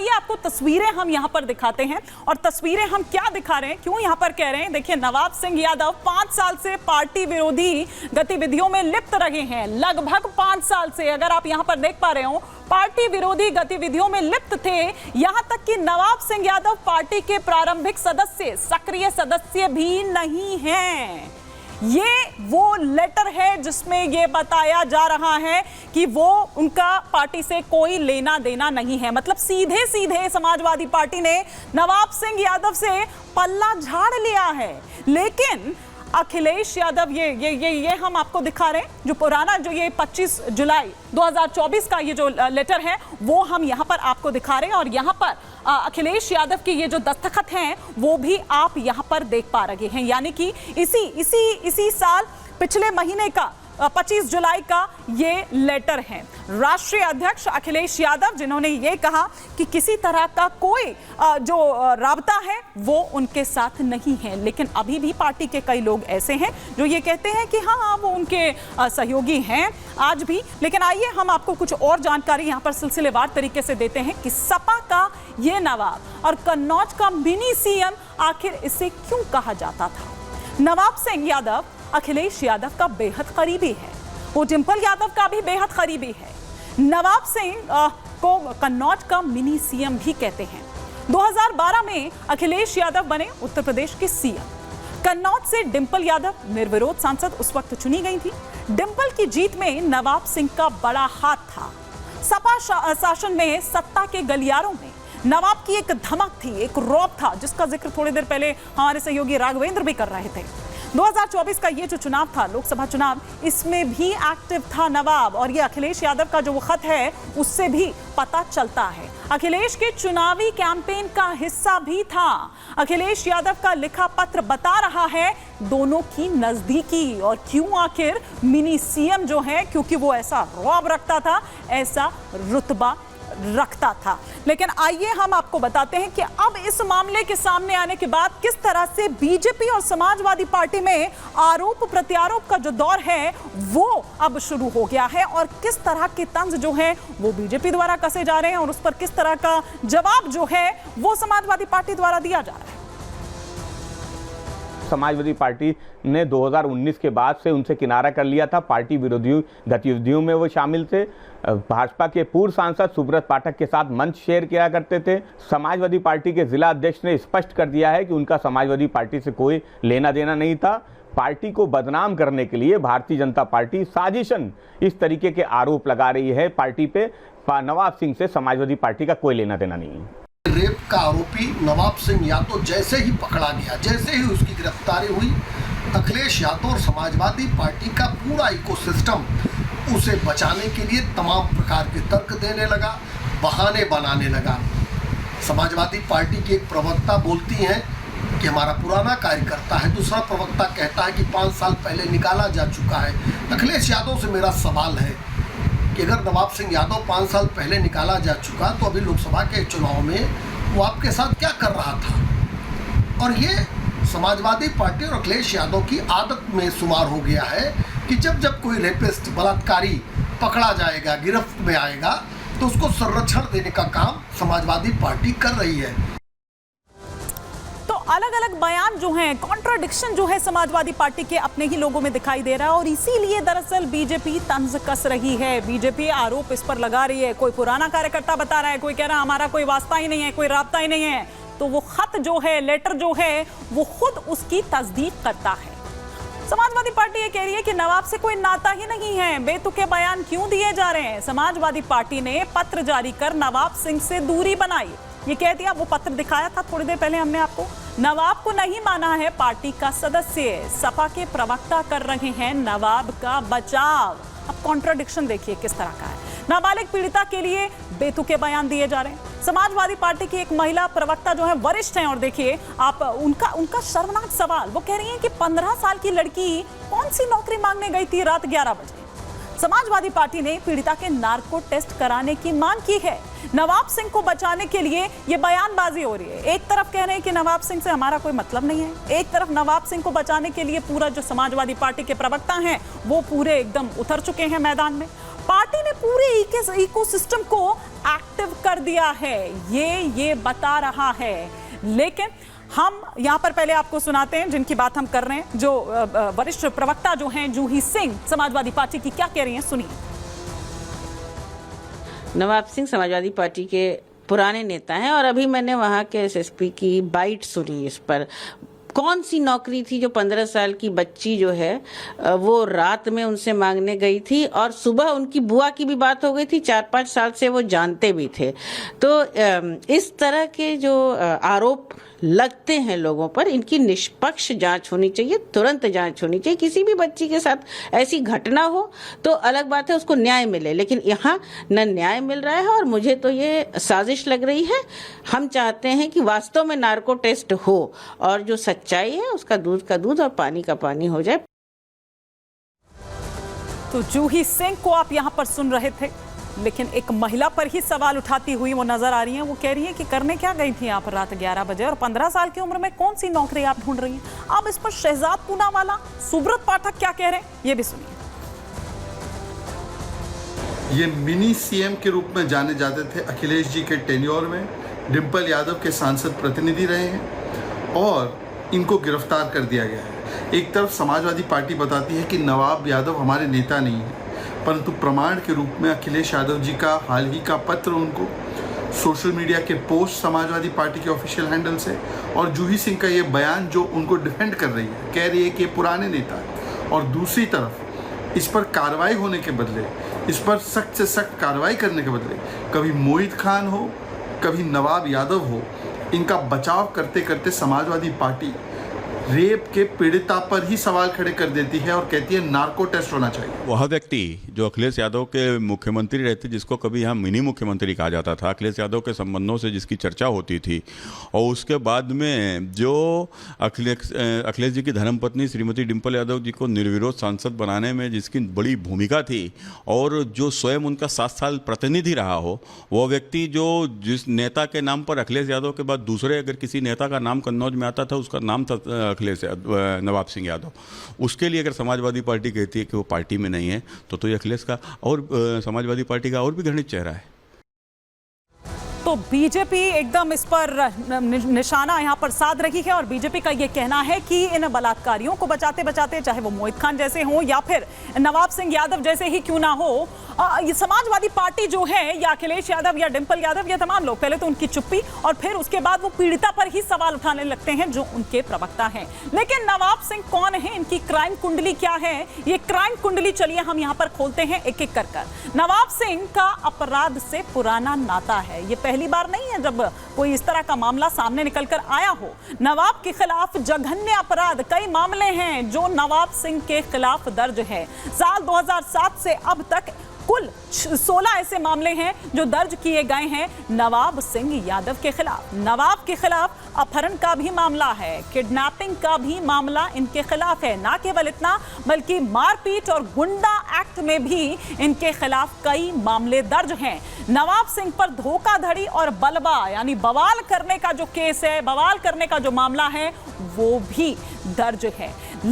आइए आपको तस्वीरें हम यहाँ पर दिखाते हैं। और तस्वीरें हम क्या दिखा रहे हैं, क्यों यहाँ पर कह रहे हैं, देखिए नवाब सिंह यादव 5 साल से पार्टी विरोधी गतिविधियों में लिप्त रहे हैं। लगभग 5 साल से, अगर आप यहाँ पर देख पा रहे हो, पार्टी विरोधी गतिविधियों में लिप्त थे। यहां तक कि नवाब सिंह यादव पार्टी के प्रारंभिक सदस्य, सक्रिय सदस्य भी नहीं हैं। ये वो लेटर है जिसमें ये बताया जा रहा है कि वो उनका पार्टी से कोई लेना देना नहीं है। मतलब सीधे सीधे समाजवादी पार्टी ने नवाब सिंह यादव से पल्ला झाड़ लिया है। लेकिन अखिलेश यादव, ये हम आपको दिखा रहे हैं, जो पुराना, जो ये 25 जुलाई 2024 का ये जो लेटर है वो हम यहाँ पर आपको दिखा रहे हैं। और यहाँ पर अखिलेश यादव के ये जो दस्तखत हैं वो भी आप यहाँ पर देख पा रहे हैं। यानी कि इसी साल पिछले महीने का 25 जुलाई का ये लेटर है। राष्ट्रीय अध्यक्ष अखिलेश यादव, जिन्होंने ये कहा कि किसी तरह का कोई जो राबता है वो उनके साथ नहीं है। लेकिन अभी भी पार्टी के कई लोग ऐसे हैं जो ये कहते हैं कि हाँ वो उनके सहयोगी हैं आज भी। लेकिन आइए हम आपको कुछ और जानकारी यहाँ पर सिलसिलेवार तरीके से देते हैं कि सपा का ये नवाब और कन्नौज का मिनी सीएम आखिर इसे क्यों कहा जाता था। नवाब सिंह यादव अखिलेश यादव का बेहद करीबी है, वो डिंपल यादव का भी बेहद करीबी है। नवाब सिंह को कन्नौज का मिनी सीएम भी कहते हैं। 2012 में अखिलेश यादव बने उत्तर प्रदेश के सीएम। कन्नौज से डिंपल यादव निर्विरोध सांसद उस वक्त चुनी गई थी। डिंपल की जीत में नवाब सिंह का बड़ा हाथ था। सपा शासन में सत्ता के गलियारों में नवाब की एक धमक थी, एक रौब था, जिसका जिक्र थोड़ी देर पहले हमारे सहयोगी राघवेंद्र भी कर रहे थे। 2024 का ये जो चुनाव था, लोकसभा चुनाव, इसमें भी एक्टिव था नवाब। और ये अखिलेश यादव का जो वो खत है उससे भी पता चलता है। अखिलेश के चुनावी कैंपेन का हिस्सा भी था। अखिलेश यादव का लिखा पत्र बता रहा है दोनों की नजदीकी। और क्यों आखिर मिनी सीएम जो है, क्योंकि वो ऐसा रौब रखता था, ऐसा रुतबा रखता था। लेकिन आइए हम आपको बताते हैं कि अब इस मामले के सामने आने के बाद किस तरह से बीजेपी और समाजवादी पार्टी में आरोप प्रत्यारोप का जो दौर है वो अब शुरू हो गया है। और किस तरह के तंज जो है वो बीजेपी द्वारा कसे जा रहे हैं और उस पर किस तरह का जवाब जो है वो समाजवादी पार्टी द्वारा दिया जा रहा है। समाजवादी पार्टी ने 2019 के बाद से उनसे किनारा कर लिया था। पार्टी विरोधी गतिविधियों में वो शामिल थे। भाजपा के पूर्व सांसद सुब्रत पाठक के साथ मंच शेयर किया करते थे। समाजवादी पार्टी के जिला अध्यक्ष ने स्पष्ट कर दिया है कि उनका समाजवादी पार्टी से कोई लेना देना नहीं था। पार्टी को बदनाम करने के लिए भारतीय जनता पार्टी साजिशन इस तरीके के आरोप लगा रही है पार्टी पे। नवाब सिंह से समाजवादी पार्टी का कोई लेना देना नहीं है। रेप का आरोपी नवाब सिंह यादव जैसे ही पकड़ा गया, जैसे ही उसकी गिरफ्तारी हुई, अखिलेश यादव और समाजवादी पार्टी का पूरा इकोसिस्टम उसे बचाने के लिए तमाम प्रकार के तर्क देने लगा, बहाने बनाने लगा। समाजवादी पार्टी की एक प्रवक्ता बोलती हैं कि हमारा पुराना कार्यकर्ता है, दूसरा प्रवक्ता कहता है कि 5 साल पहले निकाला जा चुका है। अखिलेश यादव से मेरा सवाल है कि अगर नवाब सिंह यादव 5 साल पहले निकाला जा चुका तो अभी लोकसभा के चुनाव में वो आपके साथ क्या कर रहा था। और ये समाजवादी पार्टी और अखिलेश यादव की आदत में शुमार हो गया है कि जब कोई रेपिस्ट, बलात्कारी पकड़ा जाएगा, गिरफ्त में आएगा, तो उसको संरक्षण देने का काम समाजवादी पार्टी कर रही है। अलग अलग बयान जो हैं, कॉन्ट्राडिक्शन जो है समाजवादी पार्टी के अपने ही लोगों में दिखाई दे रहा है। और इसीलिए दरअसल बीजेपी तंज कस रही है। बीजेपी आरोप इस पर लगा रही है। कोई पुराना कार्यकर्ता बता रहा है, कोई कह रहा है हमारा कोई वास्ता ही नहीं है, कोई राब्ता ही नहीं है। तो वो खत जो है, लेटर जो है, वो खुद उसकी तस्दीक करता है। समाजवादी पार्टी ये कह रही है कि नवाब से कोई नाता ही नहीं है, बेतुके बयान क्यों दिए जा रहे हैं। समाजवादी पार्टी ने पत्र जारी कर नवाब सिंह से दूरी बनाई। ये कह दिया, वो पत्र दिखाया था थोड़ी देर पहले हमने आपको। नवाब को नहीं माना है पार्टी का सदस्य। सपा के प्रवक्ता कर रहे हैं नवाब का बचाव। अब कॉन्ट्राडिक्शन देखिए किस तरह का है। नाबालिग पीड़िता के लिए बेतुके बयान दिए जा रहे हैं। समाजवादी पार्टी की एक महिला प्रवक्ता जो है, वरिष्ठ हैं, और देखिए आप उनका शर्मनाक सवाल। वो कह रही हैं कि 15 साल की लड़की कौन सी नौकरी मांगने गई थी रात 11 बजे। समाजवादी पार्टी ने पीड़िता के नार्को टेस्ट कराने की मांग की है। नवाब सिंह को बचाने के लिए ये बयानबाजी हो रही है। एक तरफ कह रहे हैं कि नवाब सिंह से हमारा कोई मतलब नहीं है, एक तरफ नवाब सिंह को बचाने के लिए पूरा जो समाजवादी पार्टी के प्रवक्ता हैं वो पूरे एकदम उतर चुके हैं मैदान में। पार्टी ने पूरे इकोसिस्टम को एक्टिव कर दिया है, ये बता रहा है। लेकिन हम यहां पर पहले आपको सुनाते हैं जिनकी बात हम कर रहे हैं, जो वरिष्ठ प्रवक्ता जो हैं जूही सिंह समाजवादी पार्टी की, क्या कह रही हैं, सुनिए। नवाब सिंह समाजवादी पार्टी के पुराने नेता हैं और अभी मैंने वहाँ के एसएसपी की बाइट सुनी इस पर। कौन सी नौकरी थी जो 15 साल की बच्ची जो है वो रात में उनसे मांगने गई थी और सुबह उनकी बुआ की भी बात हो गई थी, 4-5 साल से वो जानते भी थे। तो इस तरह के जो आरोप लगते हैं लोगों पर, इनकी निष्पक्ष जांच होनी चाहिए, तुरंत जांच होनी चाहिए। किसी भी बच्ची के साथ ऐसी घटना हो तो अलग बात है, उसको न्याय मिले, लेकिन यहाँ न न्याय मिल रहा है और मुझे तो ये साजिश लग रही है। हम चाहते हैं कि वास्तव में नार्को टेस्ट हो और जो सच्चाई है उसका दूध का दूध और पानी का पानी हो जाए। तो जूही सिंह को आप यहाँ पर सुन रहे थे, लेकिन एक महिला पर ही सवाल उठाती हुई वो नजर आ रही हैं। वो कह रही है कि करने क्या गई थी आप रात 11 बजे और 15 साल की उम्र में कौन सी नौकरी आप ढूंढ रही हैं। अब इस पर शहजाद पूनावाला, सुब्रत पाठक क्या कह रहे हैं, ये भी सुनिए। ये मिनी सीएम के रूप में जाने जाते थे। अखिलेश जी के टेन्योर में डिम्पल यादव के सांसद प्रतिनिधि रहे हैं और इनको गिरफ्तार कर दिया गया है। एक तरफ समाजवादी पार्टी बताती है कि नवाब यादव हमारे नेता नहीं है, परंतु प्रमाण के रूप में अखिलेश यादव जी का हाल ही का पत्र, उनको सोशल मीडिया के पोस्ट समाजवादी पार्टी के ऑफिशियल हैंडल से, और जूही सिंह का ये बयान जो उनको डिफेंड कर रही है, कह रही है कि ये पुराने नेता है। और दूसरी तरफ इस पर कार्रवाई होने के बदले, इस पर सख्त से सख्त कार्रवाई करने के बदले कभी मोहित खान हो, कभी नवाब यादव हो, इनका बचाव करते करते समाजवादी पार्टी रेप के पीड़िता पर ही सवाल खड़े कर देती है और कहती है नार्को टेस्ट होना चाहिए। वह व्यक्ति जो अखिलेश यादव के मुख्यमंत्री रहते, जिसको कभी यहाँ मिनी मुख्यमंत्री कहा जाता था, अखिलेश यादव के संबंधों से जिसकी चर्चा होती थी, और उसके बाद में जो अखिलेश जी की धर्मपत्नी श्रीमती डिम्पल यादव जी को निर्विरोध सांसद बनाने में जिसकी बड़ी भूमिका थी और जो स्वयं उनका 7 साल प्रतिनिधि रहा हो, वह व्यक्ति जो जिस नेता के नाम पर अखिलेश यादव के बाद दूसरे अगर किसी नेता का नाम कन्नौज में आता था, उसका नाम था अखिलेश नवाब सिंह यादव। उसके लिए अगर समाजवादी पार्टी कहती है कि वो पार्टी में नहीं है, तो ये अखिलेश का और समाजवादी पार्टी का और भी घृणित चेहरा है। तो बीजेपी एकदम इस पर निशाना यहाँ पर साध रही है और बीजेपी का ये कहना है कि इन बलात्कारियों को बचाते बचाते, चाहे वो मोहित खान जैसे हों या फिर नवाब सिंह यादव जैसे ही क्यों ना हो, ये समाजवादी पार्टी जो है या अखिलेश यादव या डिम्पल यादव, ये तमाम लोग पहले तो उनकी चुप्पी और फिर उसके बाद वो पीड़िता पर ही सवाल उठाने लगते हैं जो उनके प्रवक्ता हैं। लेकिन नवाब सिंह कौन है, इनकी क्राइम कुंडली क्या है, ये क्राइम कुंडली चलिए हम यहाँ पर खोलते हैं एक एक कर। नवाब सिंह का अपराध से पुराना नाता है। ये पहली बार नहीं है जब कोई इस तरह का मामला सामने निकलकर आया हो। नवाब के खिलाफ जघन्य अपराध, कई मामले हैं जो नवाब सिंह के खिलाफ दर्ज है। साल 2007 से अब तक कुल 16 ऐसे मामले हैं जो दर्ज किए गए हैं नवाब सिंह यादव के खिलाफ। नवाब के खिलाफ अपहरण का भी मामला है, किडनैपिंग का भी मामला इनके खिलाफ है। ना केवल इतना, बल्कि मारपीट और गुंडा एक्ट में भी इनके खिलाफ कई मामले दर्ज हैं। नवाब सिंह पर धोखाधड़ी और बलवा यानी बवाल करने का जो केस है, बवाल करने का जो मामला है, वो भी दर्ज है।